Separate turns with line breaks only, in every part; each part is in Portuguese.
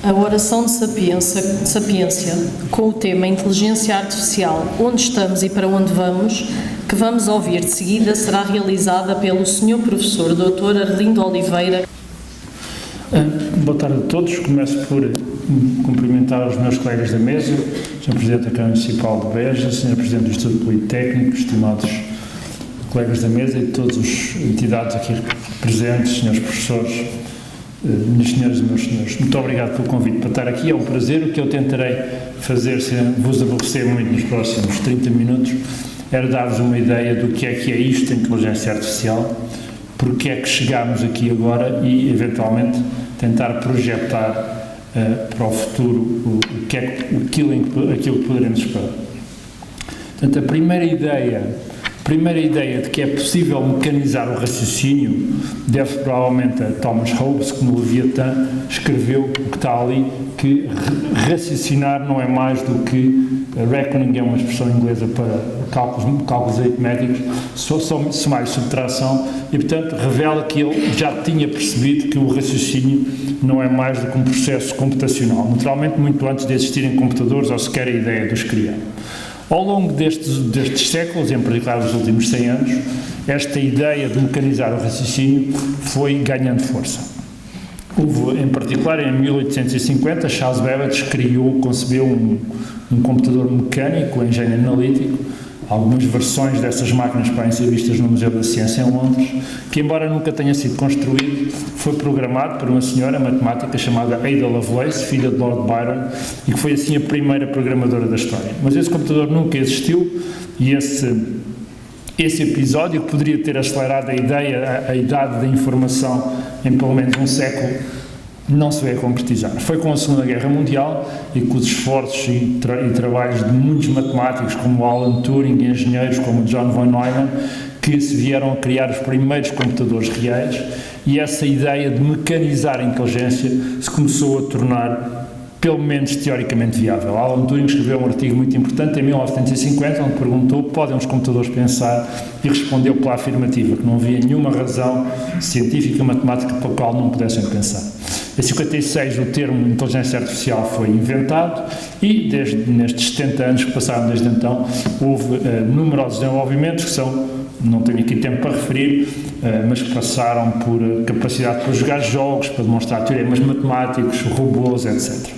A oração de sapiência, com o tema Inteligência Artificial, onde estamos e para onde vamos, que vamos ouvir de seguida, será realizada pelo Sr. Professor Dr. Arlindo Oliveira.
Boa tarde a todos. Começo por cumprimentar os meus colegas da mesa, Sr. Presidente da Câmara Municipal de Beja, Sr. Presidente do Instituto Politécnico, estimados colegas da mesa e todas as entidades aqui presentes, senhores professores, minhas senhoras e meus senhores. Muito obrigado pelo convite para estar aqui. É um prazer. O que eu tentarei fazer, sem vos aborrecer muito nos próximos 30 minutos, era dar-vos uma ideia do que é isto, a inteligência artificial, porque é que chegámos aqui agora e, eventualmente, tentar projetar para o futuro aquilo que poderemos esperar. Portanto, a primeira ideia de que é possível mecanizar o raciocínio deve provavelmente a Thomas Hobbes, que no Leviatã escreveu o que está ali, que raciocinar não é mais do que reckoning, é uma expressão inglesa para cálculos aritméticos, somar e subtração, e portanto revela que ele já tinha percebido que o raciocínio não é mais do que um processo computacional, naturalmente muito antes de existirem computadores ou sequer a ideia de os criar. Ao longo destes séculos, em particular nos últimos 100 anos, esta ideia de mecanizar o raciocínio foi ganhando força. Houve, em particular, em 1850, Charles Babbage concebeu um computador mecânico, um engenho analítico. Algumas versões dessas máquinas podem ser vistas no Museu da Ciência em Londres, que, embora nunca tenha sido construído, foi programado por uma senhora matemática chamada Ada Lovelace, filha de Lord Byron, e que foi assim a primeira programadora da história. Mas esse computador nunca existiu e esse episódio, que poderia ter acelerado a idade da informação em pelo menos um século, não se veio a concretizar. Foi com a Segunda Guerra Mundial e com os esforços e trabalhos de muitos matemáticos como Alan Turing e engenheiros como John von Neumann que se vieram a criar os primeiros computadores reais, e essa ideia de mecanizar a inteligência se começou a tornar pelo menos teoricamente viável. Alan Turing escreveu um artigo muito importante em 1950, onde perguntou: podem os computadores pensar? E respondeu pela afirmativa, que não havia nenhuma razão científica, matemática, pela qual não pudessem pensar. Em 56 o termo inteligência artificial foi inventado e nestes 70 anos que passaram desde então houve numerosos desenvolvimentos que não tenho aqui tempo para referir, mas que passaram por capacidade para jogar jogos, para demonstrar teoremas matemáticos, robôs, etc.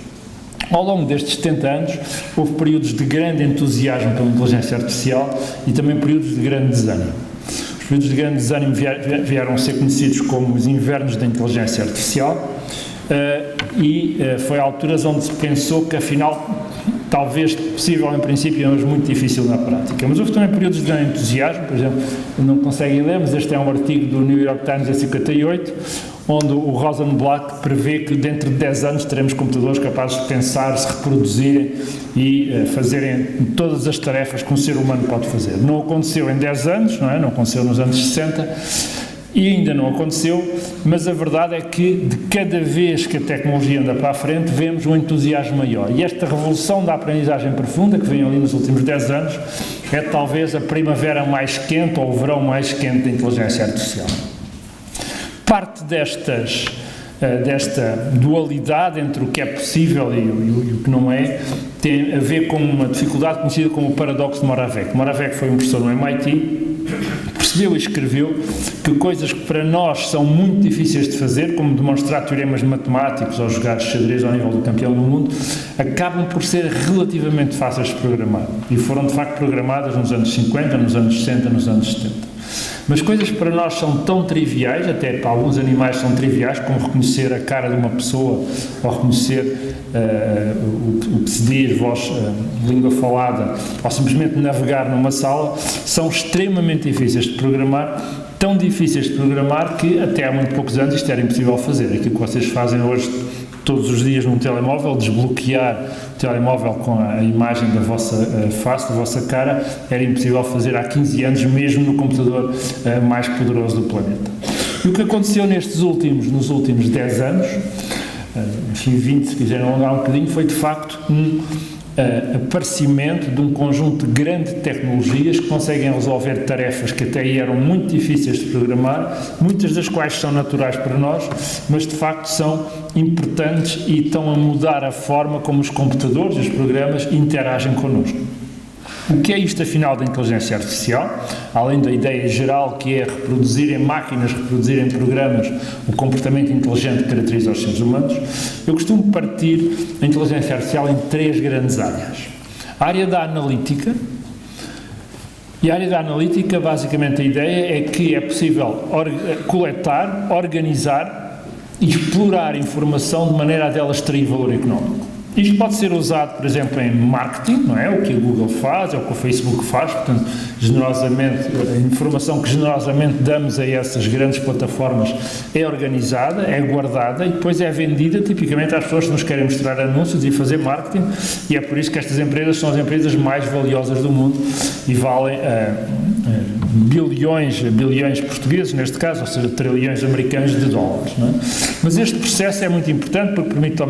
Ao longo destes 70 anos, houve períodos de grande entusiasmo pela inteligência artificial e também períodos de grande desânimo. Os períodos de grande desânimo vieram a ser conhecidos como os invernos da inteligência artificial e foi a alturas onde se pensou que, afinal, talvez possível em princípio, mas muito difícil na prática. Mas houve também períodos de grande entusiasmo. Por exemplo, não conseguem ler, mas este é um artigo do New York Times em 58, onde o Rosenblatt prevê que dentro de 10 anos teremos computadores capazes de pensar, se reproduzirem e fazerem todas as tarefas que um ser humano pode fazer. Não aconteceu em 10 anos, não aconteceu nos anos 60, e ainda não aconteceu, mas a verdade é que de cada vez que a tecnologia anda para a frente, vemos um entusiasmo maior. E esta revolução da aprendizagem profunda, que vem ali nos últimos 10 anos, é talvez a primavera mais quente ou o verão mais quente da inteligência artificial. Parte desta dualidade entre o que é possível e o que não é, tem a ver com uma dificuldade conhecida como o paradoxo de Moravec. Moravec foi um professor no MIT, percebeu e escreveu que coisas que para nós são muito difíceis de fazer, como demonstrar teoremas matemáticos ou jogar xadrez ao nível do campeão do mundo, acabam por ser relativamente fáceis de programar. E foram de facto programadas nos anos 50, nos anos 60, nos anos 70. Mas coisas que para nós são tão triviais, até para alguns animais são triviais, como reconhecer a cara de uma pessoa ou reconhecer o que se diz, voz, língua falada, ou simplesmente navegar numa sala, são extremamente difíceis de programar, tão difíceis de programar que até há muito poucos anos isto era impossível fazer. Aquilo que vocês fazem hoje todos os dias num telemóvel, desbloquear o telemóvel com a imagem da vossa face, da vossa cara, era impossível fazer há 15 anos, mesmo no computador mais poderoso do planeta. E o que aconteceu nos últimos 10 anos, enfim 20 se quiserem alongar um bocadinho, foi de facto aparecimento de um conjunto de grandes tecnologias que conseguem resolver tarefas que até aí eram muito difíceis de programar, muitas das quais são naturais para nós, mas de facto são importantes e estão a mudar a forma como os computadores e os programas interagem connosco. O que é isto, afinal, da inteligência artificial? Além da ideia geral que é reproduzir em máquinas, reproduzir em programas o comportamento inteligente que caracteriza os seres humanos, eu costumo partir a inteligência artificial em 3 grandes áreas. A área da analítica. E a área da analítica, basicamente, a ideia é que é possível coletar, organizar e explorar informação de maneira a dela extrair valor económico. Isto pode ser usado, por exemplo, em marketing, não é? O que a Google faz, é o que o Facebook faz, portanto, generosamente, a informação que generosamente damos a essas grandes plataformas é organizada, é guardada e depois é vendida, tipicamente, às pessoas que nos querem mostrar anúncios e fazer marketing, e é por isso que estas empresas são as empresas mais valiosas do mundo e valem bilhões portugueses, neste caso, ou seja, trilhões americanos de dólares, não é? Mas este processo é muito importante porque permite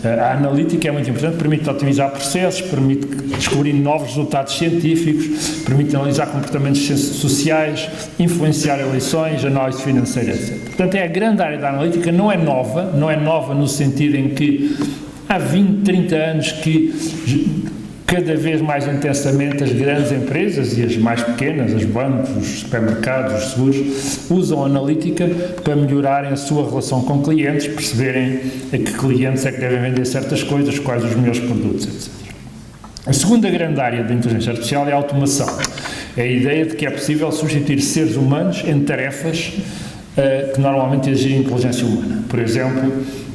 a analítica é muito importante, permite otimizar processos, permite descobrir novos resultados científicos, permite analisar comportamentos sociais, influenciar eleições, análise financeira, etc. Portanto, é a grande área da analítica, não é nova no sentido em que há 20, 30 anos que cada vez mais intensamente as grandes empresas e as mais pequenas, os bancos, os supermercados, os seguros, usam a analítica para melhorarem a sua relação com clientes, perceberem a que clientes é que devem vender certas coisas, quais os melhores produtos, etc. A segunda grande área da inteligência artificial é a automação. É a ideia de que é possível substituir seres humanos em tarefas que normalmente exigem inteligência humana. Por exemplo,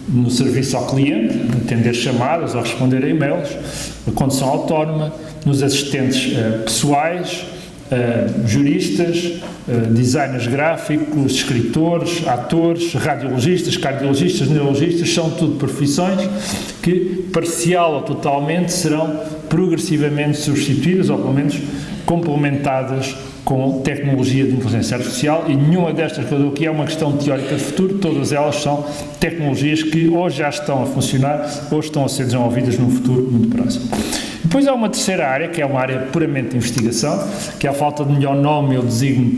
no serviço ao cliente, atender chamadas ou responder a e-mails, a condução autónoma, nos assistentes pessoais, juristas, designers gráficos, escritores, atores, radiologistas, cardiologistas, neurologistas, são tudo profissões que, parcial ou totalmente, serão progressivamente substituídas ou, pelo menos, complementadas com tecnologia de inteligência artificial, e nenhuma destas que eu dou aqui é uma questão teórica de futuro, todas elas são tecnologias que ou já estão a funcionar ou estão a ser desenvolvidas num futuro muito próximo. Depois há uma terceira área, que é uma área puramente de investigação, que é a falta de melhor nome, eu designo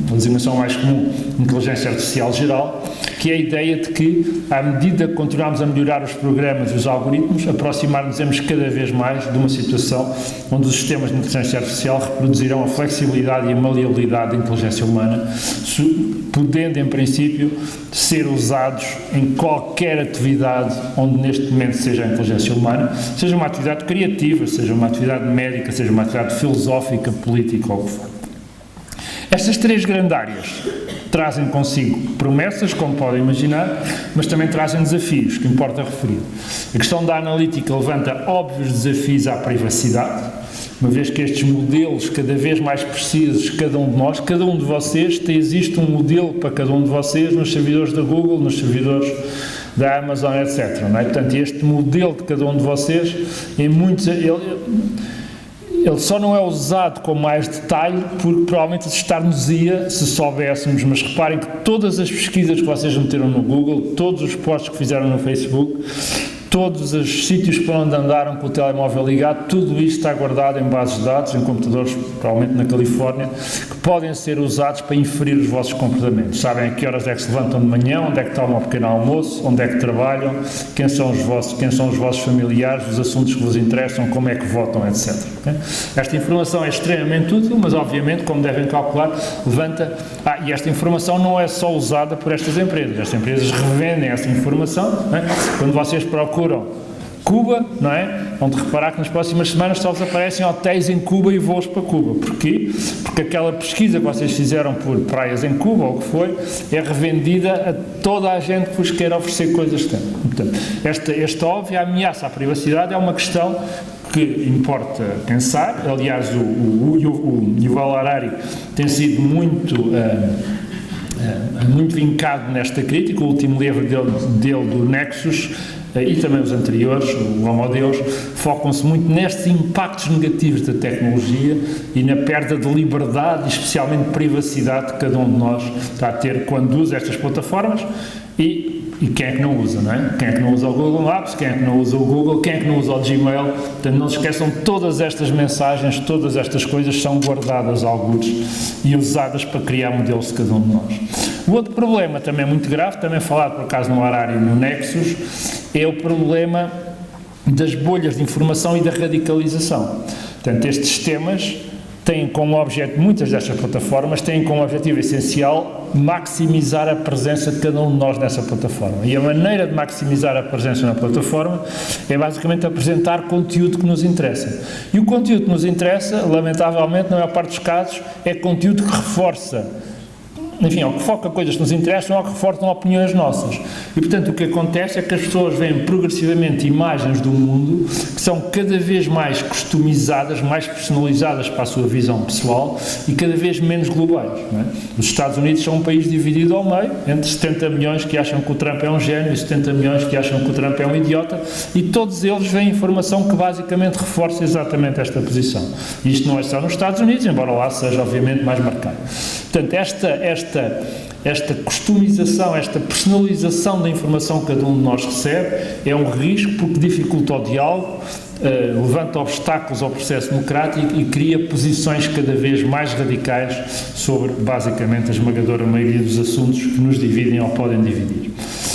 pela designação mais comum, inteligência artificial geral, que é a ideia de que, à medida que continuarmos a melhorar os programas e os algoritmos, aproximar-nos cada vez mais de uma situação onde os sistemas de inteligência artificial reproduzirão a flexibilidade e a maleabilidade da inteligência humana, podendo, em princípio, ser usados em qualquer atividade onde neste momento seja a inteligência humana, seja uma atividade criativa, seja uma atividade médica, seja uma atividade filosófica, política ou o que for. Estas 3 grandes áreas trazem consigo promessas, como podem imaginar, mas também trazem desafios, que importa referir. A questão da analítica levanta óbvios desafios à privacidade, uma vez que estes modelos cada vez mais precisos, cada um de nós, cada um de vocês, existe um modelo para cada um de vocês nos servidores da Google, nos servidores da Amazon, etc. Não é? Portanto, este modelo de cada um de vocês, em muitos... Ele só não é usado com mais detalhe porque provavelmente assustar-nos-ia se soubéssemos, mas reparem que todas as pesquisas que vocês meteram no Google, todos os posts que fizeram no Facebook, todos os sítios para onde andaram com o telemóvel ligado, tudo isto está guardado em bases de dados, em computadores, provavelmente na Califórnia, que podem ser usados para inferir os vossos comportamentos. Sabem a que horas é que se levantam de manhã, onde é que tomam um pequeno almoço, onde é que trabalham, quem são os vossos familiares, os assuntos que vos interessam, como é que votam, etc. Okay? Esta informação é extremamente útil, mas obviamente, como devem calcular, levanta... e esta informação não é só usada por estas empresas revendem essa informação, não é? Quando vocês procuram Cuba, não é? Vão reparar que nas próximas semanas só vos aparecem hotéis em Cuba e voos para Cuba. Porquê? Porque aquela pesquisa que vocês fizeram por praias em Cuba, ou o que foi, é revendida a toda a gente que vos quer oferecer coisas tanto. Portanto, esta óbvia ameaça à privacidade é uma questão que importa pensar. Aliás, o Yuval Harari tem sido muito vincado nesta crítica. O último livro dele do Nexus, e também os anteriores, o Homo Deus, focam-se muito nestes impactos negativos da tecnologia e na perda de liberdade e especialmente de privacidade que cada um de nós está a ter quando usa estas plataformas e quem é que não usa, não é? Quem é que não usa o Google Maps, quem é que não usa o Google, quem é que não usa o Gmail. Portanto, não se esqueçam, todas estas mensagens, todas estas coisas são guardadas a algures e usadas para criar modelos de cada um de nós. O outro problema, também muito grave, também falado por acaso no horário no Nexus, é o problema das bolhas de informação e da radicalização. Portanto, estes sistemas têm como objetivo, muitas destas plataformas têm como objetivo essencial maximizar a presença de cada um de nós nessa plataforma. E a maneira de maximizar a presença na plataforma é basicamente apresentar conteúdo que nos interessa. E o conteúdo que nos interessa, lamentavelmente, na maior parte dos casos, é conteúdo que reforça, enfim, ou que foca coisas que nos interessam ou que reforçam opiniões nossas. E, portanto, o que acontece é que as pessoas veem progressivamente imagens do mundo que são cada vez mais customizadas, mais personalizadas para a sua visão pessoal e cada vez menos globais. Não é? Os Estados Unidos são um país dividido ao meio, entre 70 milhões que acham que o Trump é um gênio e 70 milhões que acham que o Trump é um idiota, e todos eles veem informação que basicamente reforça exatamente esta posição. E isto não é só nos Estados Unidos, embora lá seja obviamente mais marcado. Portanto, esta customização, esta personalização da informação que cada um de nós recebe é um risco porque dificulta o diálogo, levanta obstáculos ao processo democrático e cria posições cada vez mais radicais sobre, basicamente, a esmagadora maioria dos assuntos que nos dividem ou podem dividir.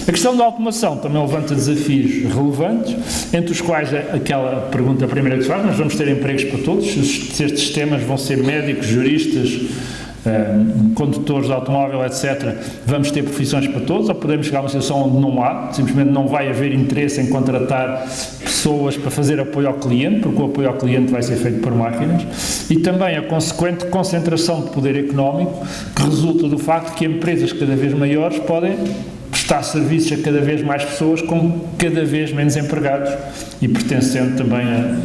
A questão da automação também levanta desafios relevantes, entre os quais aquela pergunta primeira que se faz: nós vamos ter empregos para todos? Estes sistemas vão ser médicos, juristas, condutores de automóvel, etc., vamos ter profissões para todos, ou podemos chegar a uma situação onde não há, simplesmente não vai haver interesse em contratar pessoas para fazer apoio ao cliente, porque o apoio ao cliente vai ser feito por máquinas, e também a consequente concentração de poder económico que resulta do facto que empresas cada vez maiores podem prestar serviços a cada vez mais pessoas com cada vez menos empregados e pertencendo também a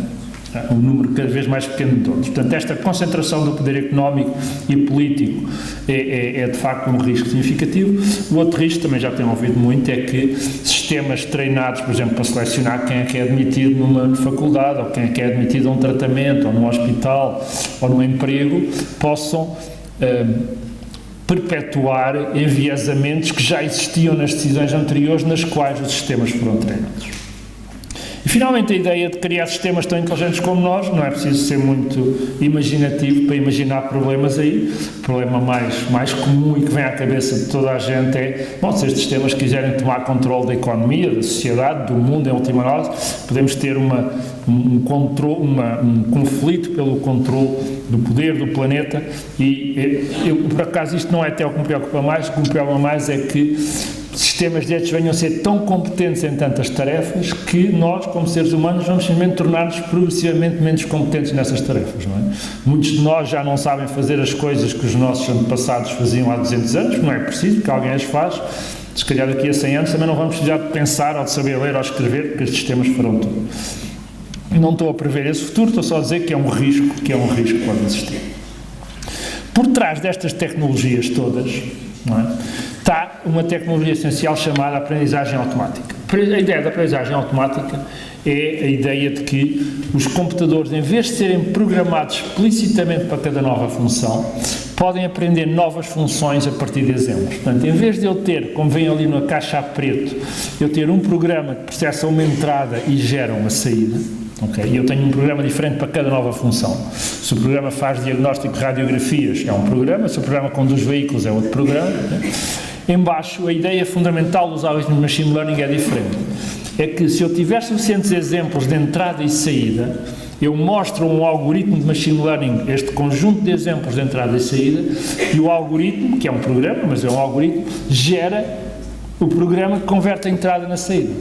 um número cada vez mais pequeno de todos. Portanto, esta concentração do poder económico e político é de facto um risco significativo. O outro risco, também já tenho ouvido muito, é que sistemas treinados, por exemplo, para selecionar quem é que é admitido numa faculdade, ou quem é que é admitido a um tratamento, ou num hospital, ou num emprego, possam perpetuar enviesamentos que já existiam nas decisões anteriores nas quais os sistemas foram treinados. E, finalmente, a ideia de criar sistemas tão inteligentes como nós, não é preciso ser muito imaginativo para imaginar problemas aí. O problema mais comum e que vem à cabeça de toda a gente é, bom, se estes sistemas quiserem tomar controle da economia, da sociedade, do mundo, em última análise, podemos ter um conflito pelo controle do poder do planeta e, por acaso, isto não é até o que me preocupa mais. O que me preocupa mais é que sistemas destes venham a ser tão competentes em tantas tarefas que nós, como seres humanos, vamos simplesmente tornar-nos progressivamente menos competentes nessas tarefas, não é? Muitos de nós já não sabem fazer as coisas que os nossos antepassados faziam há 200 anos, não é preciso que alguém as faz. Se calhar daqui a 100 anos também não vamos precisar de pensar ou de saber ler ou escrever, porque estes sistemas farão tudo. Não estou a prever esse futuro, estou só a dizer que é um risco que pode existir. Por trás destas tecnologias todas, não é, está uma tecnologia essencial chamada aprendizagem automática. A ideia da aprendizagem automática é a ideia de que os computadores, em vez de serem programados explicitamente para cada nova função, podem aprender novas funções a partir de exemplos. Portanto, em vez de eu ter, como vem ali na caixa a preto, eu ter um programa que processa uma entrada e gera uma saída, okay? E eu tenho um programa diferente para cada nova função. Se o programa faz diagnóstico de radiografias, é um programa. Se o programa conduz veículos, é outro programa. Okay? Embaixo, a ideia fundamental dos algoritmos de machine learning é diferente. É que se eu tiver suficientes exemplos de entrada e saída, eu mostro um algoritmo de machine learning, este conjunto de exemplos de entrada e saída, e o algoritmo, que é um programa, mas é um algoritmo, gera o programa que converte a entrada na saída.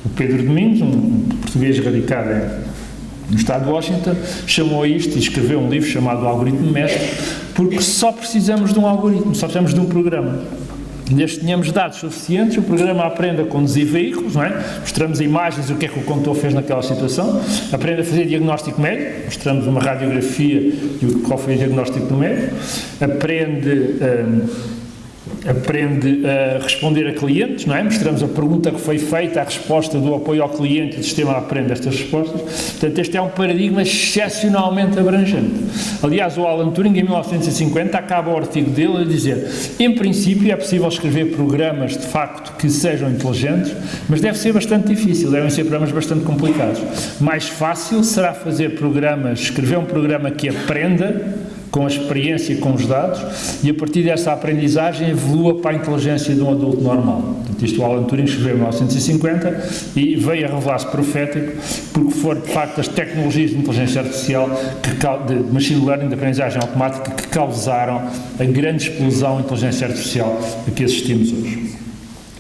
O Pedro Domingos, um português radicado no estado de Washington, chamou isto e escreveu um livro chamado Algoritmo Mestre, porque só precisamos de um algoritmo, só precisamos de um programa. Desde que tenhamos dados suficientes, o programa aprende a conduzir veículos, não é? Mostramos imagens do que é que o condutor fez naquela situação, aprende a fazer diagnóstico médico, mostramos uma radiografia e qual foi o diagnóstico do médico, aprende a responder a clientes, não é? Mostramos a pergunta que foi feita, a resposta do apoio ao cliente, e o sistema aprende estas respostas. Portanto, este é um paradigma excepcionalmente abrangente. Aliás, o Alan Turing, em 1950, acaba o artigo dele a dizer: em princípio é possível escrever programas, de facto, que sejam inteligentes, mas deve ser bastante difícil, devem ser programas bastante complicados. Mais fácil será escrever um programa que aprenda com a experiência e com os dados, e a partir dessa aprendizagem evolua para a inteligência de um adulto normal. Portanto, isto o Alan Turing escreveu em 1950 e veio a revelar-se profético, porque foram, de facto, as tecnologias de inteligência artificial, de machine learning, de aprendizagem automática, que causaram a grande explosão de inteligência artificial a que assistimos hoje.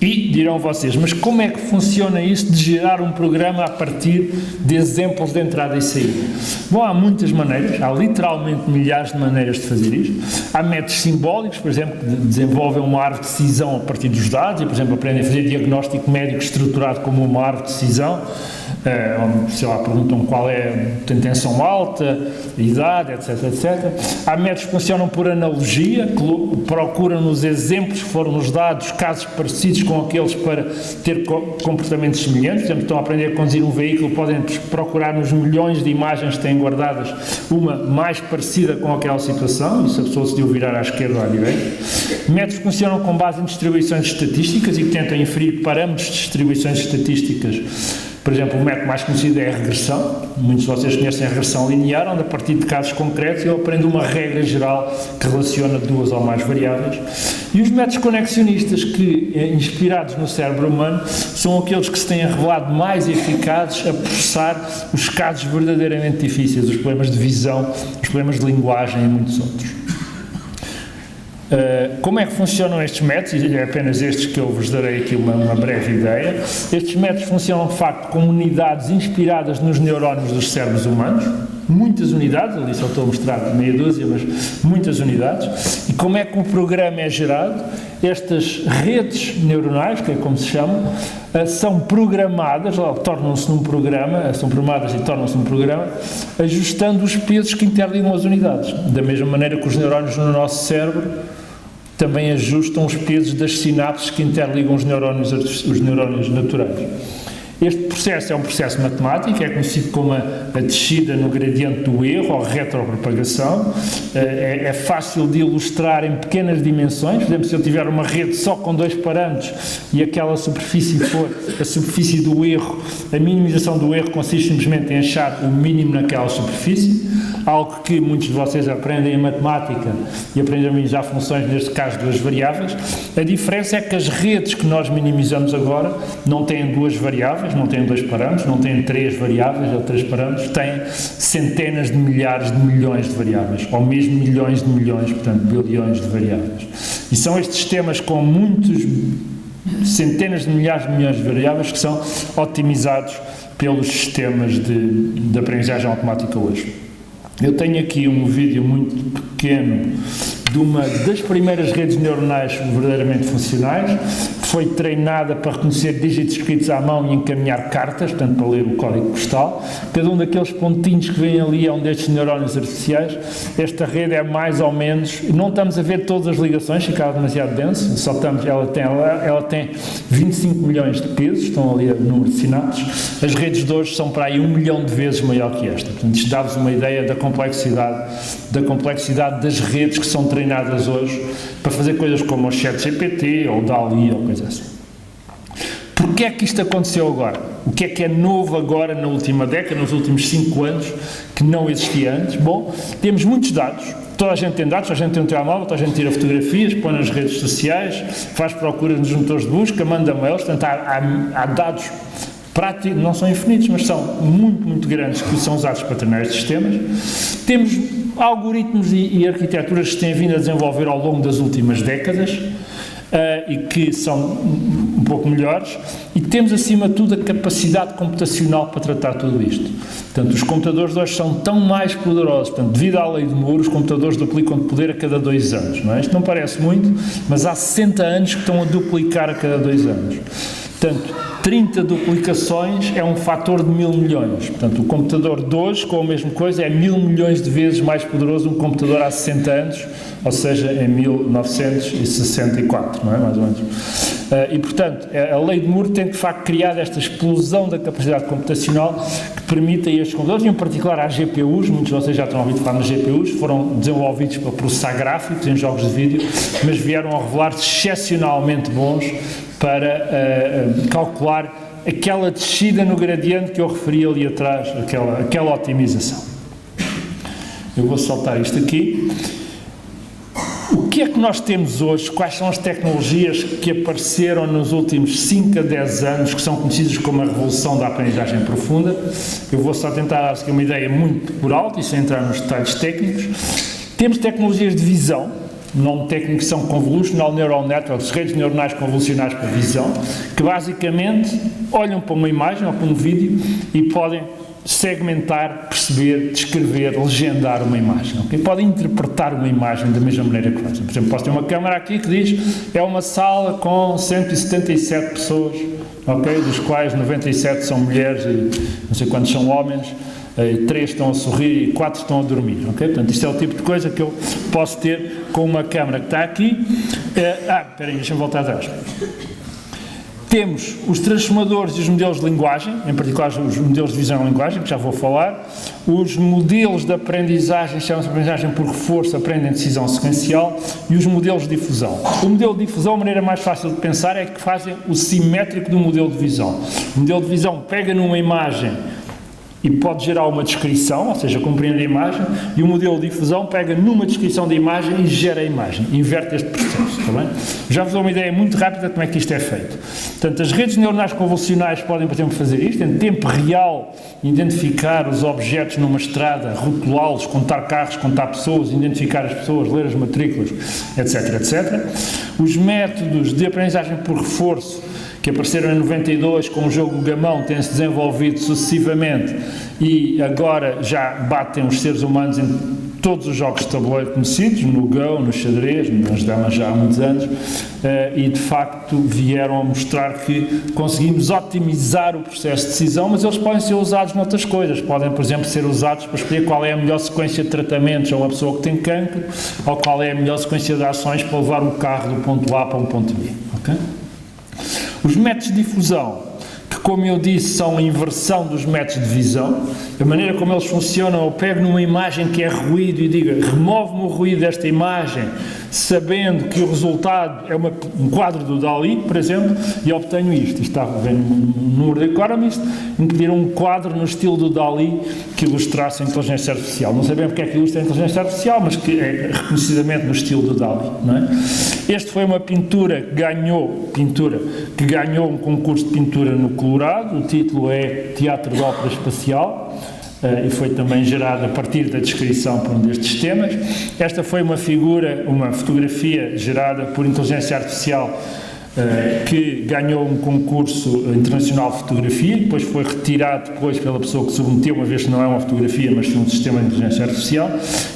E dirão vocês, mas como é que funciona isso de gerar um programa a partir de exemplos de entrada e saída? Bom, há muitas maneiras, há literalmente milhares de maneiras de fazer isto. Há métodos simbólicos, por exemplo, que desenvolvem uma árvore de decisão a partir dos dados e, por exemplo, aprendem a fazer diagnóstico médico estruturado como uma árvore de decisão, onde, sei lá, perguntam qual é a tensão alta, a idade, etc, etc. Há métodos que funcionam por analogia, que procuram nos exemplos que foram nos dados casos parecidos com aqueles para ter comportamentos semelhantes. Por exemplo, estão a aprender a conduzir um veículo, podem procurar nos milhões de imagens que têm guardadas uma mais parecida com aquela situação, e se a pessoa decidiu virar à esquerda ou à direita. Métodos que funcionam com base em distribuições estatísticas e que tentam inferir parâmetros de distribuições estatísticas. Por exemplo, o método mais conhecido é a regressão. Muitos de vocês conhecem a regressão linear, onde a partir de casos concretos eu aprendo uma regra geral que relaciona duas ou mais variáveis. E os métodos conexionistas, que, inspirados no cérebro humano, são aqueles que se têm revelado mais eficazes a processar os casos verdadeiramente difíceis, os problemas de visão, os problemas de linguagem e muitos outros. Como é que funcionam estes métodos? E é apenas estes que eu vos darei aqui uma breve ideia. Estes métodos funcionam, de facto, com unidades inspiradas nos neurónios dos cérebros humanos. Muitas unidades, ali só estou a mostrar meia dúzia, mas muitas unidades. E como é que o programa é gerado? Estas redes neuronais, que é como se chamam, são programadas, tornam-se num programa, são programadas e tornam-se num programa, ajustando os pesos que interligam as unidades. Da mesma maneira que os neurónios no nosso cérebro também ajustam os pesos das sinapses que interligam os neurónios naturais. Este processo é um processo matemático, é conhecido como a descida no gradiente do erro, ou retropropagação. É fácil de ilustrar em pequenas dimensões. Por exemplo, se eu tiver uma rede só com 2 parâmetros e aquela superfície for a superfície do erro, a minimização do erro consiste simplesmente em achar o mínimo naquela superfície, algo que muitos de vocês aprendem em matemática e aprendem a minimizar funções, neste caso 2 variáveis. A diferença é que as redes que nós minimizamos agora não têm 2 variáveis, não têm 2 parâmetros, não têm 3 variáveis ou 3 parâmetros, têm centenas de milhares de milhões de variáveis, ou mesmo milhões de milhões, portanto, bilhões de variáveis. E são estes sistemas com centenas de milhares de milhões de variáveis que são otimizados pelos sistemas de aprendizagem automática hoje. Eu tenho aqui um vídeo muito pequeno de uma das primeiras redes neuronais verdadeiramente funcionais, que foi treinada para reconhecer dígitos escritos à mão e encaminhar cartas, portanto para ler o código postal. Cada um daqueles pontinhos que vêm ali é um destes neurónios artificiais. Esta rede é mais ou menos, não estamos a ver todas as ligações, ficava demasiado denso, só estamos, ela tem 25 milhões de pesos, estão ali o número de sinapses. As redes de hoje são para aí 1 milhão de vezes maior que esta. Portanto, isto dá-vos uma ideia da complexidade das redes que são treinadas hoje para fazer coisas como o ChatGPT ou o DALL-E ou coisa assim. Porquê é que isto aconteceu agora? O que é novo agora na última década, nos últimos 5 anos, que não existia antes? Bom, temos muitos dados. Toda a gente tem dados, toda a gente tem um telemóvel, toda a gente tira fotografias, põe nas redes sociais, faz procuras nos motores de busca, manda mails, portanto há dados práticos, não são infinitos, mas são muito, muito grandes que são usados para treinar estes sistemas. Temos algoritmos e arquiteturas que se têm vindo a desenvolver ao longo das últimas décadas e que são um pouco melhores, e temos acima de tudo a capacidade computacional para tratar tudo isto. Portanto, os computadores de hoje são tão mais poderosos, portanto, devido à lei de Moore, os computadores duplicam de poder a cada 2 anos, não é? Isto não parece muito, mas há 60 anos que estão a duplicar a cada 2 anos. Portanto, 30 duplicações é um fator de 1000 milhões. Portanto, o computador de hoje, com a mesma coisa, é 1000 milhões de vezes mais poderoso do que um computador há 60 anos, ou seja, em 1964, não é? Mais ou menos. E, portanto, a lei de Moore tem, de facto, criado esta explosão da capacidade computacional que permite a estes computadores, e em particular às GPUs, muitos de vocês já estão a ouvir falar nas GPUs, foram desenvolvidos para processar gráficos em jogos de vídeo, mas vieram a revelar-se excepcionalmente bons para calcular aquela descida no gradiente que eu referi ali atrás, aquela otimização. Eu vou saltar isto aqui. O que é que nós temos hoje? Quais são as tecnologias que apareceram nos últimos 5 a 10 anos, que são conhecidas como a revolução da aprendizagem profunda? Eu vou só tentar dar aqui uma ideia muito por alto e sem entrar nos detalhes técnicos. Temos tecnologias de visão, o nome técnico são Convolutional Neural Networks, redes neuronais convolucionais para visão, que basicamente olham para uma imagem ou para um vídeo e podem segmentar, perceber, descrever, legendar uma imagem, ok? Podem interpretar uma imagem da mesma maneira que fazem. Por exemplo, posso ter uma câmara aqui que diz é uma sala com 177 pessoas, ok? Dos quais 97 são mulheres e não sei quantos são homens, 3 estão a sorrir e 4 estão a dormir, ok? Portanto, isto é o tipo de coisa que eu posso ter com uma câmara que está aqui. Espera aí, deixa-me voltar atrás. Temos os transformadores e os modelos de linguagem, em particular os modelos de visão e linguagem, que já vou falar. Os modelos de aprendizagem, chamam-se aprendizagem por reforço, aprendem decisão sequencial, e os modelos de difusão. O modelo de difusão, a maneira mais fácil de pensar é que fazem o simétrico do modelo de visão. O modelo de visão pega numa imagem e pode gerar uma descrição, ou seja, compreende a imagem, e o modelo de difusão pega numa descrição da imagem e gera a imagem, inverte este processo, está bem? Já vos dou uma ideia muito rápida de como é que isto é feito. Portanto, as redes neuronais convolucionais podem, por exemplo, fazer isto, em tempo real, identificar os objetos numa estrada, rotulá-los, contar carros, contar pessoas, identificar as pessoas, ler as matrículas, etc, etc. Os métodos de aprendizagem por reforço, que apareceram em 92 com o jogo Gamão, têm-se desenvolvido sucessivamente e agora já batem os seres humanos em todos os jogos de tabuleiro conhecidos, no Go, no xadrez, nas damas já há muitos anos, e de facto vieram a mostrar que conseguimos otimizar o processo de decisão, mas eles podem ser usados noutras coisas. Podem, por exemplo, ser usados para escolher qual é a melhor sequência de tratamentos a uma pessoa que tem cancro, ou qual é a melhor sequência de ações para levar o carro do ponto A para um ponto B. Okay? Os métodos de difusão, que como eu disse são a inversão dos métodos de visão, a maneira como eles funcionam, eu pego numa imagem que é ruído e digo, remove-me o ruído desta imagem, sabendo que o resultado é um quadro do Dalí, por exemplo, e obtenho isto. Isto está vendo no número de Economist, me pediram um quadro no estilo do Dalí que ilustrasse a inteligência artificial. Não sei bem porque é que ilustra a inteligência artificial, mas que é reconhecidamente no estilo do Dalí, não é? Este foi uma pintura que ganhou um concurso de pintura no Colorado, o título é Teatro de Ópera Espacial, e foi também gerado a partir da descrição por um destes temas. Esta foi uma fotografia gerada por inteligência artificial que ganhou um concurso internacional de fotografia, depois foi retirado pela pessoa que submeteu, uma vez que não é uma fotografia, mas sim um sistema de inteligência artificial,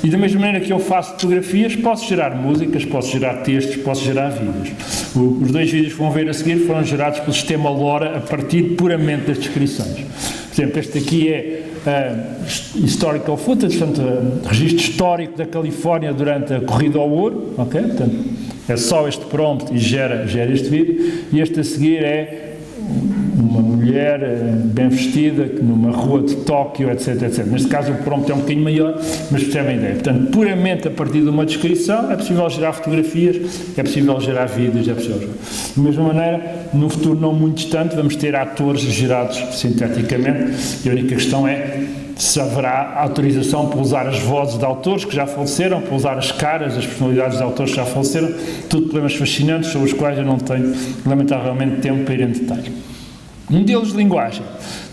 e da mesma maneira que eu faço fotografias, posso gerar músicas, posso gerar textos, posso gerar vídeos. Os 2 vídeos que vão ver a seguir foram gerados pelo sistema LoRa a partir puramente das descrições. Por exemplo, este aqui é historical footage, portanto, registro histórico da Califórnia durante a corrida ao ouro, ok? Portanto, é só este prompt e gera este vídeo, e este a seguir é uma mulher bem vestida numa rua de Tóquio, etc, etc. Neste caso o prompt é um bocadinho maior, mas percebem a ideia. Portanto, puramente a partir de uma descrição é possível gerar fotografias, é possível gerar vídeos, é possível gerar. Da mesma maneira, no futuro não muito distante, vamos ter atores gerados sinteticamente, e a única questão é se haverá autorização para usar as vozes de autores que já faleceram, para usar as caras, as personalidades de autores que já faleceram, tudo problemas fascinantes sobre os quais eu não tenho, lamentavelmente, tempo para ir em detalhe. Modelos de linguagem.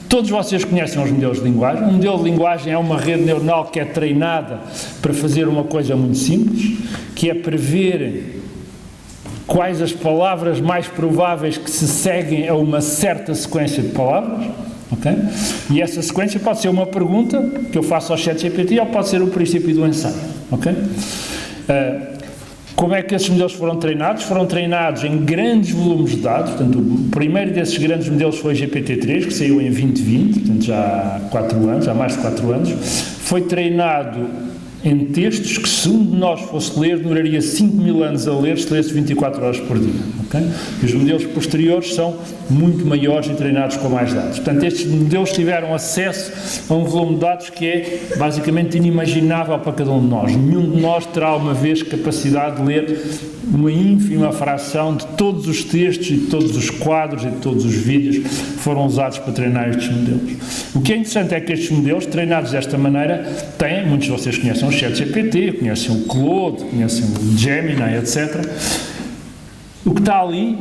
Todos vocês conhecem os modelos de linguagem. Um modelo de linguagem é uma rede neuronal que é treinada para fazer uma coisa muito simples, que é prever quais as palavras mais prováveis que se seguem a uma certa sequência de palavras. Okay? E essa sequência pode ser uma pergunta que eu faço ao ChatGPT ou pode ser o princípio do ensaio. Okay? Como é que esses modelos foram treinados? Foram treinados em grandes volumes de dados. Portanto, o primeiro desses grandes modelos foi o GPT-3, que saiu em 2020, portanto já há 4 anos, há mais de 4 anos. Foi treinado em textos que, se um de nós fosse ler, demoraria 5.000 anos a ler se lesse 24 horas por dia. Okay? Okay? E os modelos posteriores são muito maiores e treinados com mais dados. Portanto, estes modelos tiveram acesso a um volume de dados que é basicamente inimaginável para cada um de nós. Nenhum de nós terá uma vez capacidade de ler uma ínfima fração de todos os textos e de todos os quadros e de todos os vídeos que foram usados para treinar estes modelos. O que é interessante é que estes modelos, treinados desta maneira, têm, muitos de vocês conhecem o ChatGPT, conhecem o Claude, conhecem o Gemini, etc. O que está ali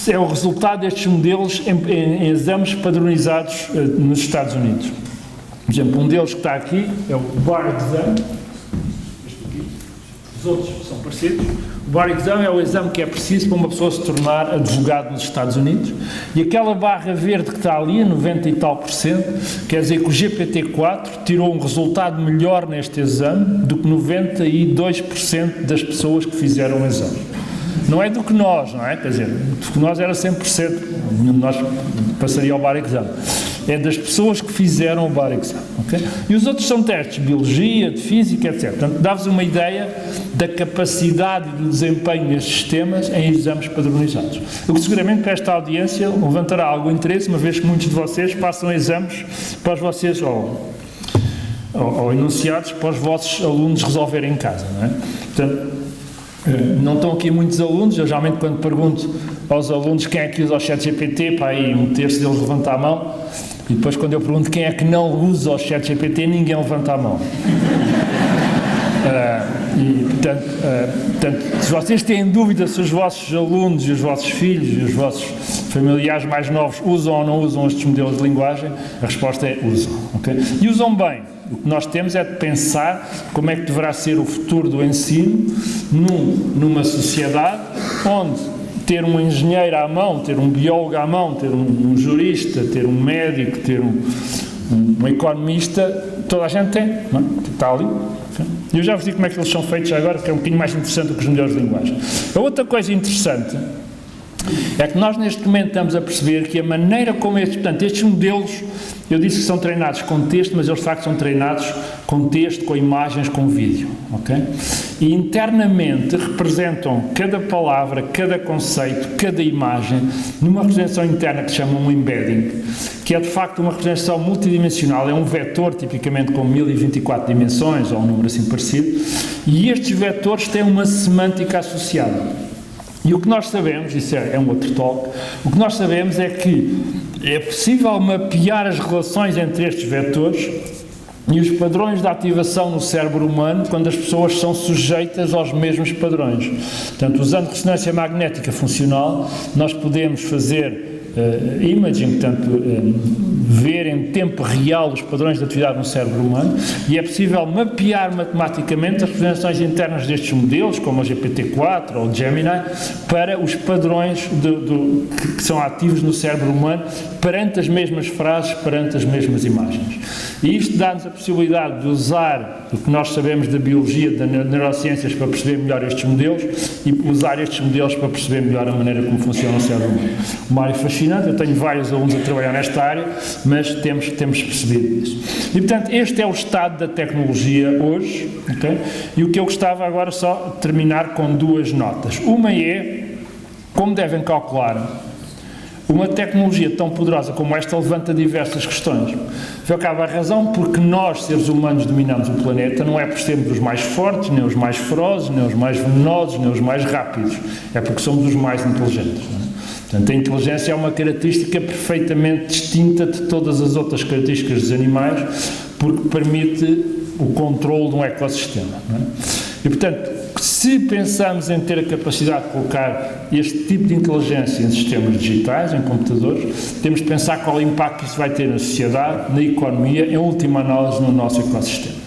é o resultado destes modelos em exames padronizados nos Estados Unidos. Por exemplo, um deles que está aqui é o Bar Exam. Este aqui. Os outros são parecidos. O Bar Exam é o exame que é preciso para uma pessoa se tornar advogado nos Estados Unidos. E aquela barra verde que está ali, 90 e tal %, quer dizer que o GPT-4 tirou um resultado melhor neste exame do que 92% das pessoas que fizeram o exame. Não é do que nós, não é? Quer dizer, do que nós era 100%, nenhum de nós passaria ao Bar Exam. É das pessoas que fizeram o Bar Exam, ok? E os outros são testes de biologia, de física, etc. Portanto, dá-vos uma ideia da capacidade e do desempenho destes sistemas em exames padronizados. O que seguramente para esta audiência levantará algum interesse, uma vez que muitos de vocês passam exames para os vocês, ou enunciados para os vossos alunos resolverem em casa, não é? Portanto, não estão aqui muitos alunos. Eu geralmente quando pergunto aos alunos quem é que usa o ChatGPT, para aí um terço deles levanta a mão, e depois quando eu pergunto quem é que não usa o ChatGPT, ninguém levanta a mão. Portanto, se vocês têm dúvida se os vossos alunos e os vossos filhos e os vossos familiares mais novos usam ou não usam estes modelos de linguagem, a resposta é usam, ok? E usam bem. O que nós temos é de pensar como é que deverá ser o futuro do ensino numa sociedade onde ter um engenheiro à mão, ter um biólogo à mão, ter um jurista, ter um médico, ter um economista, toda a gente tem, não é? Está ali. E eu já vos digo como é que eles são feitos agora, que é um bocadinho mais interessante do que os modelos de linguagem. A outra coisa interessante é que nós neste momento estamos a perceber que a maneira como estes modelos, eu disse que são treinados com texto, mas eles de facto são treinados com texto, com imagens, com vídeo, ok? E internamente representam cada palavra, cada conceito, cada imagem numa representação interna que se chama um embedding, que é de facto uma representação multidimensional, é um vetor tipicamente com 1024 dimensões, ou um número assim parecido, e estes vetores têm uma semântica associada. E o que nós sabemos, isso é um outro talk, o que nós sabemos é que é possível mapear as relações entre estes vetores e os padrões de ativação no cérebro humano quando as pessoas são sujeitas aos mesmos padrões. Portanto, usando ressonância magnética funcional, nós podemos fazer imaging, portanto, ver em tempo real os padrões de atividade no cérebro humano, e é possível mapear matematicamente as representações internas destes modelos, como o GPT-4 ou o Gemini, para os padrões que são ativos no cérebro humano perante as mesmas frases, perante as mesmas imagens. E isto dá-nos a possibilidade de usar o que nós sabemos da biologia, das neurociências, para perceber melhor estes modelos e usar estes modelos para perceber melhor a maneira como funciona o cérebro humano. Uma área fascinante, eu tenho vários alunos a trabalhar nesta área, mas temos percebido isso. E, portanto, este é o estado da tecnologia hoje, okay? E o que eu gostava agora só de terminar com duas notas. Uma é, como devem calcular, uma tecnologia tão poderosa como esta levanta diversas questões. Acaba a razão porque nós, seres humanos, dominamos o planeta, não é por sermos os mais fortes, nem os mais ferozes, nem os mais venenosos, nem os mais rápidos, é porque somos os mais inteligentes, não é? Portanto, a inteligência é uma característica perfeitamente distinta de todas as outras características dos animais, porque permite o controle de um ecossistema, não é? E, portanto, se pensamos em ter a capacidade de colocar este tipo de inteligência em sistemas digitais, em computadores, temos de pensar qual é o impacto que isso vai ter na sociedade, na economia, em última análise no nosso ecossistema.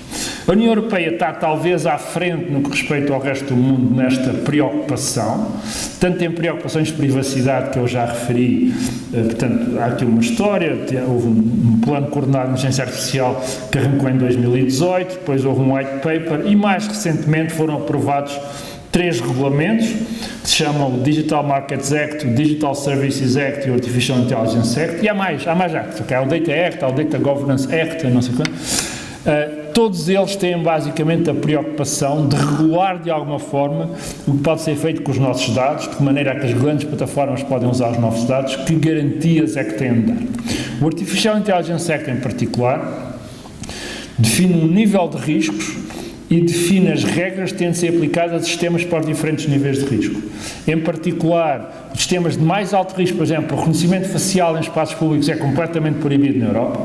A União Europeia está talvez à frente no que respeita ao resto do mundo nesta preocupação, tanto em preocupações de privacidade que eu já referi, portanto, há aqui uma história, houve um plano coordenado de inteligência artificial que arrancou em 2018, depois houve um white paper e mais recentemente foram aprovados 3 regulamentos que se chamam o Digital Markets Act, o Digital Services Act e o Artificial Intelligence Act, e há mais actos, okay? Há o Data Act, há o Data Governance Act, não sei quanto. Todos eles têm basicamente a preocupação de regular de alguma forma o que pode ser feito com os nossos dados, de que maneira que as grandes plataformas podem usar os nossos dados, que garantias é que têm de dar. O Artificial Intelligence Act, em particular, define um nível de riscos e define as regras que têm de ser aplicadas a sistemas para os diferentes níveis de risco. Em particular, sistemas de mais alto risco, por exemplo, o reconhecimento facial em espaços públicos é completamente proibido na Europa.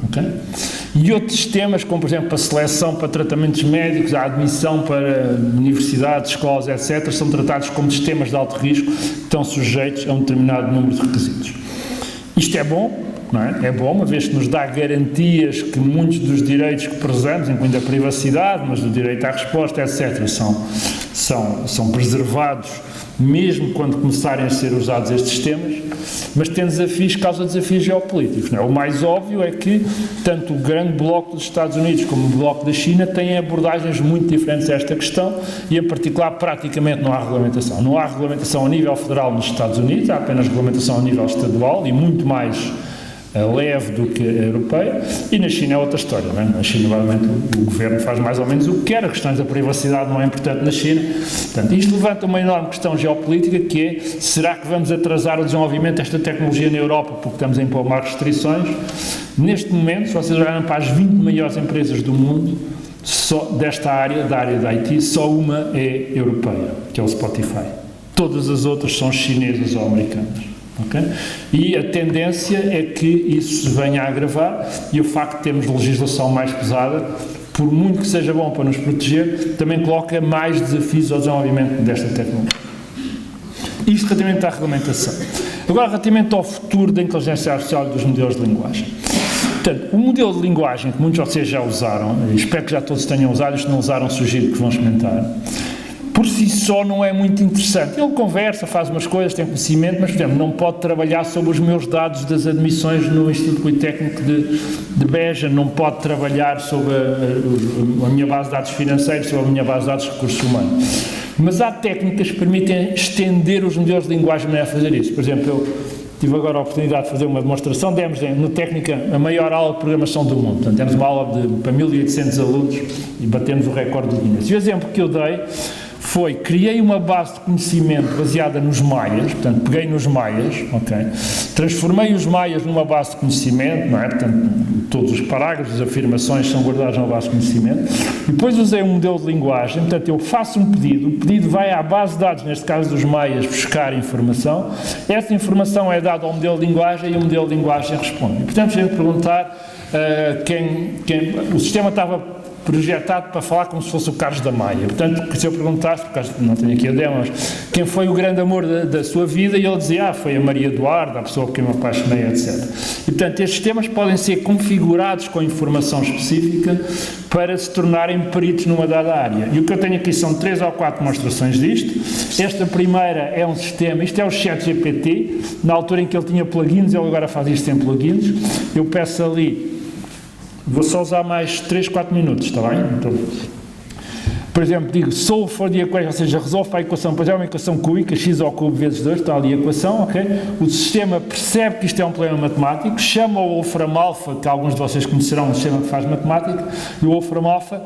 Okay? E outros sistemas, como por exemplo a seleção para tratamentos médicos, a admissão para universidades, escolas, etc., são tratados como sistemas de alto risco que estão sujeitos a um determinado número de requisitos. Isto é bom, não é? É bom, uma vez que nos dá garantias que muitos dos direitos que prezamos, incluindo a privacidade, mas o direito à resposta, etc., são preservados mesmo quando começarem a ser usados estes sistemas, mas tem desafios, causa desafios geopolíticos. Não é? O mais óbvio é que tanto o grande bloco dos Estados Unidos como o bloco da China têm abordagens muito diferentes a esta questão e, em particular, praticamente não há regulamentação. Não há regulamentação a nível federal nos Estados Unidos, há apenas regulamentação a nível estadual e muito mais leve do que a europeia, e na China é outra história, não é? Na China, provavelmente, o governo faz mais ou menos o que quer, a questão da privacidade não é importante na China. Portanto, isto levanta uma enorme questão geopolítica, que é, será que vamos atrasar o desenvolvimento desta tecnologia na Europa porque estamos a impor mais restrições? Neste momento, se vocês olharem para as 20 maiores empresas do mundo, só desta área, da área da IT, só uma é europeia, que é o Spotify. Todas as outras são chinesas ou americanas. Okay? E a tendência é que isso se venha a agravar e o facto de termos legislação mais pesada, por muito que seja bom para nos proteger, também coloca mais desafios ao desenvolvimento desta tecnologia. Isto relativamente à regulamentação. Agora, relativamente ao futuro da inteligência artificial e dos modelos de linguagem. Portanto, o modelo de linguagem que muitos de vocês já usaram, espero que já todos tenham usado, e se não usaram, sugiro que vão experimentar. Por si só não é muito interessante. Ele conversa, faz umas coisas, tem conhecimento, mas, por exemplo, não pode trabalhar sobre os meus dados das admissões no Instituto Politécnico de Beja, não pode trabalhar sobre a minha base de dados financeiros, sobre a minha base de dados de recursos humanos. Mas há técnicas que permitem estender os modelos de linguagem de maneira a fazer isso. Por exemplo, eu tive agora a oportunidade de fazer uma demonstração, demos no Técnica a maior aula de programação do mundo. Portanto, demos uma aula para 1.800 alunos e batemos o recorde do Guinness. E o exemplo que eu dei foi, criei uma base de conhecimento baseada nos maias, portanto, peguei nos maias, okay, transformei os maias numa base de conhecimento, não é? Portanto, todos os parágrafos, as afirmações são guardados numa base de conhecimento, e depois usei um modelo de linguagem, portanto, eu faço um pedido, o pedido vai à base de dados, neste caso dos maias, buscar informação, essa informação é dada ao modelo de linguagem e o modelo de linguagem responde. E, portanto, se a gente perguntar, o sistema estava projetado para falar como se fosse o Carlos da Maia. Portanto, se eu perguntasse, porque não tenho aqui a demo, mas quem foi o grande amor da sua vida, e ele dizia, foi a Maria Eduarda, a pessoa por quem me apaixonei, etc. E, portanto, estes sistemas podem ser configurados com informação específica para se tornarem peritos numa dada área. E o que eu tenho aqui são 3 ou 4 demonstrações disto. Esta primeira é um sistema, isto é o ChatGPT, na altura em que ele tinha plugins, ele agora faz isto sem plugins. Eu peço ali, vou só usar mais 3, 4 minutos, está bem? Então, por exemplo, digo solve for the equation, ou seja, resolve para a equação, pois é uma equação cúbica, x ao cubo vezes 2, está ali a equação, ok? O sistema percebe que isto é um problema matemático, chama o Wolfram Alpha, que alguns de vocês conhecerão, um sistema que faz matemática, e o Wolfram Alpha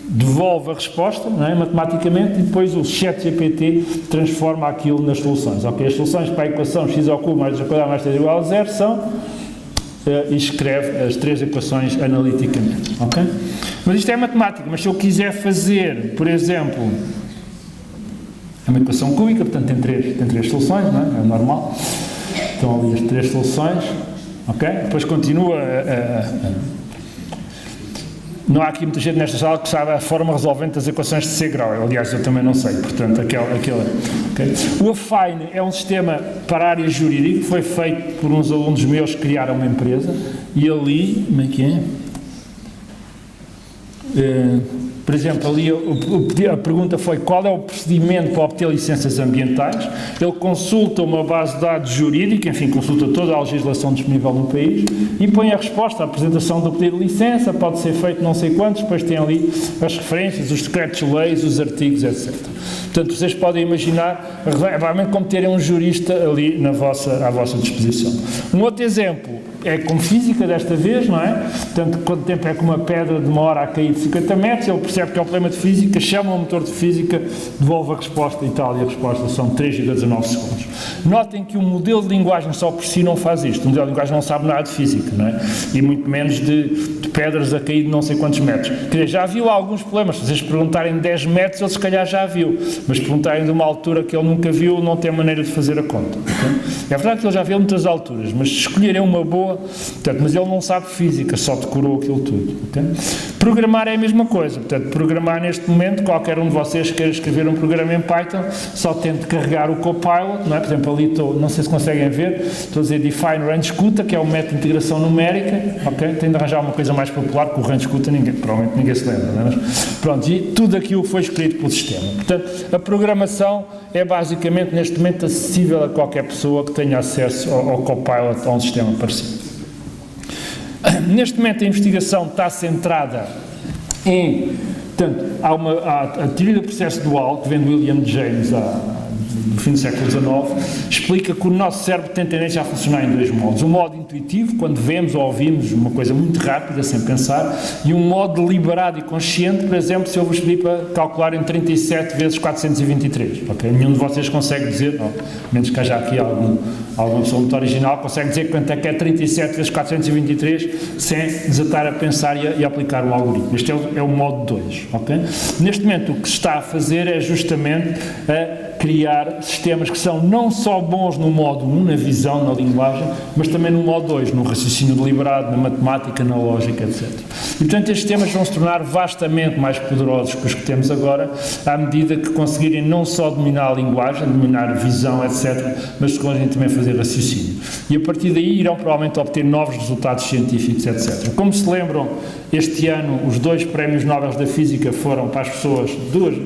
devolve a resposta, não é, matematicamente, e depois o ChatGPT transforma aquilo nas soluções, ok? As soluções para a equação x ao cubo mais 2 ao quadrado mais 3 igual a 0 são... e escreve as 3 equações analiticamente, ok? Mas isto é matemática, mas se eu quiser fazer, por exemplo, é uma equação cúbica, portanto tem três soluções, não é? É normal. Estão ali as 3 soluções, ok? Depois continua não há aqui muita gente nesta sala que sabe a forma resolvente das equações de C-grau. Aliás, eu também não sei, portanto, aquela okay. O Affine é um sistema para a área jurídica que foi feito por uns alunos meus que criaram uma empresa e ali, como é que é? Por exemplo, ali a pergunta foi qual é o procedimento para obter licenças ambientais. Ele consulta uma base de dados jurídica, enfim, consulta toda a legislação disponível no país e põe a resposta, a apresentação do pedido de licença, pode ser feito não sei quantos, depois tem ali as referências, os decretos-leis, os artigos, etc. Portanto, vocês podem imaginar, realmente como terem um jurista ali à vossa disposição. Um outro exemplo é como física desta vez, não é? Portanto, quanto tempo é que uma pedra demora a cair de 50 metros, ele percebe que é um problema de física, chama o motor de física, devolve a resposta e tal, e a resposta são 3,19 segundos. Notem que o modelo de linguagem só por si não faz isto, o modelo de linguagem não sabe nada de física, não é? E muito menos de pedras a cair de não sei quantos metros. Quer dizer, já viu alguns problemas, se vocês perguntarem 10 metros, ele se calhar já viu, mas se perguntarem de uma altura que ele nunca viu, não tem maneira de fazer a conta. Okay? É verdade que ele já viu muitas alturas, mas se escolherem uma boa, portanto, mas ele não sabe física, só decorou aquilo tudo. Okay? Programar é a mesma coisa, portanto, programar neste momento, qualquer um de vocês queira escrever um programa em Python, só tem de carregar o Copilot, não é? Por exemplo, ali não sei se conseguem ver, estou a dizer Define Range CUDA, que é um método de integração numérica, ok? Tem de arranjar uma coisa mais popular, que o Range CUDA provavelmente ninguém se lembra, não é? Mas, pronto, e tudo aquilo foi escrito pelo sistema. Portanto, a programação é basicamente, neste momento, acessível a qualquer pessoa que tenha acesso ao Copilot, a um sistema parecido. Neste momento, a investigação está centrada em, portanto, há a teoria do processo dual, que vem de William James no fim do século XIX, explica que o nosso cérebro tem tendência a funcionar em dois modos. Um modo intuitivo, quando vemos ou ouvimos uma coisa muito rápida, sem pensar, e um modo deliberado e consciente, por exemplo, se eu vos pedir para calcular em 37 vezes 423. Okay? Nenhum de vocês consegue dizer, menos que haja aqui alguma pessoa muito original, consegue dizer quanto é que é 37 vezes 423 sem desatar a pensar e a aplicar o algoritmo. Este é o modo 2. Okay? Neste momento, o que se está a fazer é justamente criar sistemas que são não só bons no modo 1, na visão, na linguagem, mas também no modo 2, no raciocínio deliberado, na matemática, na lógica, etc. E, portanto, estes sistemas vão se tornar vastamente mais poderosos que os que temos agora, à medida que conseguirem não só dominar a linguagem, dominar a visão, etc., mas conseguirem também fazer raciocínio. E, a partir daí, irão provavelmente obter novos resultados científicos, etc. Como se lembram, este ano, os 2 prémios Nobel da Física foram para as pessoas,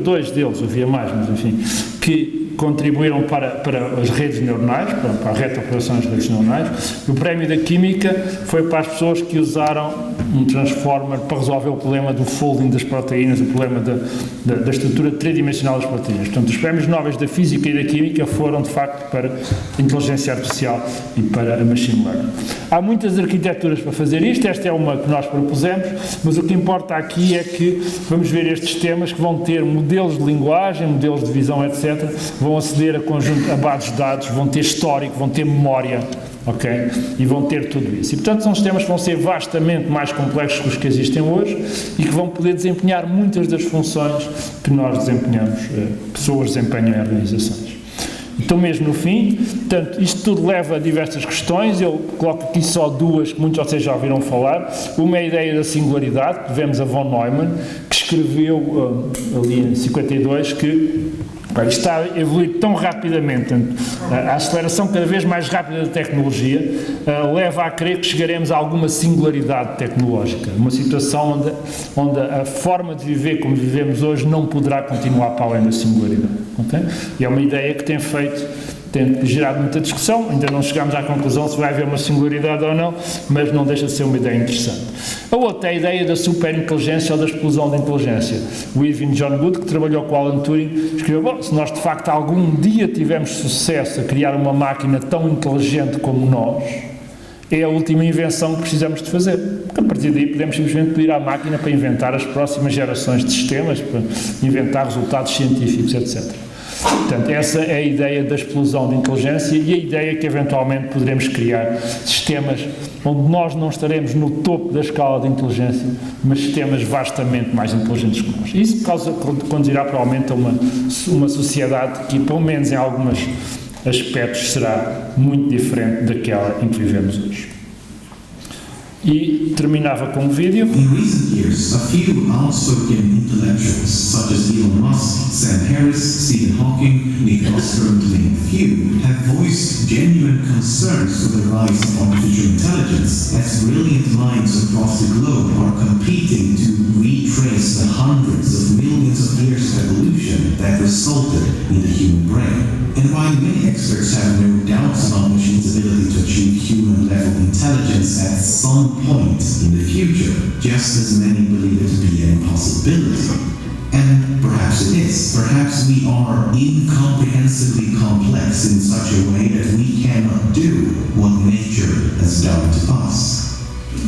dois deles, havia mais, mas enfim, que contribuíram para as redes neuronais, para a retrooperação das redes neuronais. O prémio da Química foi para as pessoas que usaram um transformer para resolver o problema do folding das proteínas, o problema da estrutura tridimensional das proteínas. Portanto, os prémios Nobel da Física e da Química foram, de facto, para a inteligência artificial e para a machine learning. Há muitas arquiteturas para fazer isto, esta é uma que nós propusemos, mas o que importa aqui é que vamos ver estes temas que vão ter modelos de linguagem, modelos de visão, etc., vão aceder a bases de dados, vão ter histórico, vão ter memória, ok? E vão ter tudo isso. E, portanto, são sistemas que vão ser vastamente mais complexos que os que existem hoje e que vão poder desempenhar muitas das funções que nós desempenhamos, pessoas desempenham em organizações. Então, mesmo no fim, portanto, isto tudo leva a diversas questões, eu coloco aqui só 2 que muitos de vocês já ouviram falar. Uma é a ideia da singularidade, que vemos a von Neumann, que escreveu ali em 52, que está a evoluir tão rapidamente, a aceleração cada vez mais rápida da tecnologia leva a crer que chegaremos a alguma singularidade tecnológica, uma situação onde a forma de viver como vivemos hoje não poderá continuar para além da singularidade. Okay? E é uma ideia que tem gerado muita discussão, ainda não chegámos à conclusão se vai haver uma singularidade ou não, mas não deixa de ser uma ideia interessante. A outra é a ideia da superinteligência ou da explosão da inteligência. O Irving John Good, que trabalhou com Alan Turing, escreveu, se nós de facto algum dia tivermos sucesso a criar uma máquina tão inteligente como nós, é a última invenção que precisamos de fazer. Porque a partir daí podemos simplesmente pedir à máquina para inventar as próximas gerações de sistemas, para inventar resultados científicos, etc. Portanto, essa é a ideia da explosão de inteligência e a ideia que eventualmente poderemos criar sistemas onde nós não estaremos no topo da escala de inteligência, mas sistemas vastamente mais inteligentes que nós. Isso conduzirá provavelmente a uma sociedade que, pelo menos em alguns aspectos, será muito diferente daquela em que vivemos hoje. E terminava com um vídeo.
In recent years, a few outspoken intellectuals, such as Elon Musk, Sam Harris, Stephen Hawking, Nick Bostrom, to name a few, have voiced genuine concerns for the rise of artificial intelligence, as brilliant minds across the globe are competing to retrace the hundreds of millions of years of evolution that resulted in the human brain. And while many experts have no doubts about machines' ability to achieve human-level intelligence at some point in the future, just as many believe it to be an impossibility. And perhaps it is. Perhaps we are incomprehensibly complex in such a way that we cannot do what nature has done to us.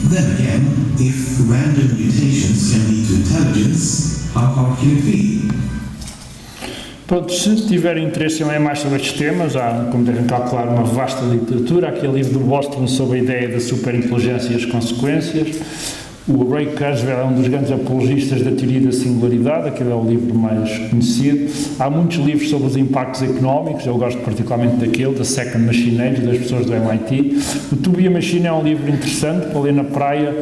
Then again, if random mutations can lead to intelligence, how hard can it be?
Pronto, se tiverem interesse em ler mais sobre estes temas, há, como devem calcular, uma vasta literatura. Aquele livro do Bostrom sobre a ideia da superinteligência e as consequências. O Ray Kurzweil é um dos grandes apologistas da teoria da singularidade, aquele é o livro mais conhecido. Há muitos livros sobre os impactos económicos, eu gosto particularmente daquele, da Second Machine Age, das pessoas do MIT. O To Be a Machine é um livro interessante para ler na praia,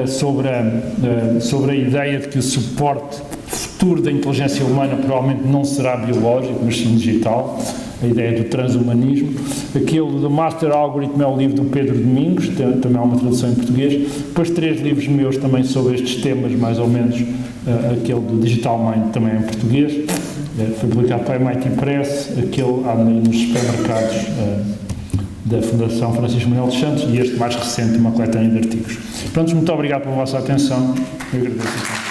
sobre a ideia de que o suporte futuro da inteligência humana provavelmente não será biológico, mas sim digital, a ideia do transhumanismo. Aquele do Master Algorithm é o livro do Pedro Domingos, também há uma tradução em português. Depois 3 livros meus também sobre estes temas, mais ou menos, aquele do Digital Mind também em português, foi publicado pela MIT Press, aquele anda aí nos supermercados da Fundação Francisco Manuel dos Santos, e este mais recente, uma coletânea de artigos. Pronto, muito obrigado pela vossa atenção, eu agradeço.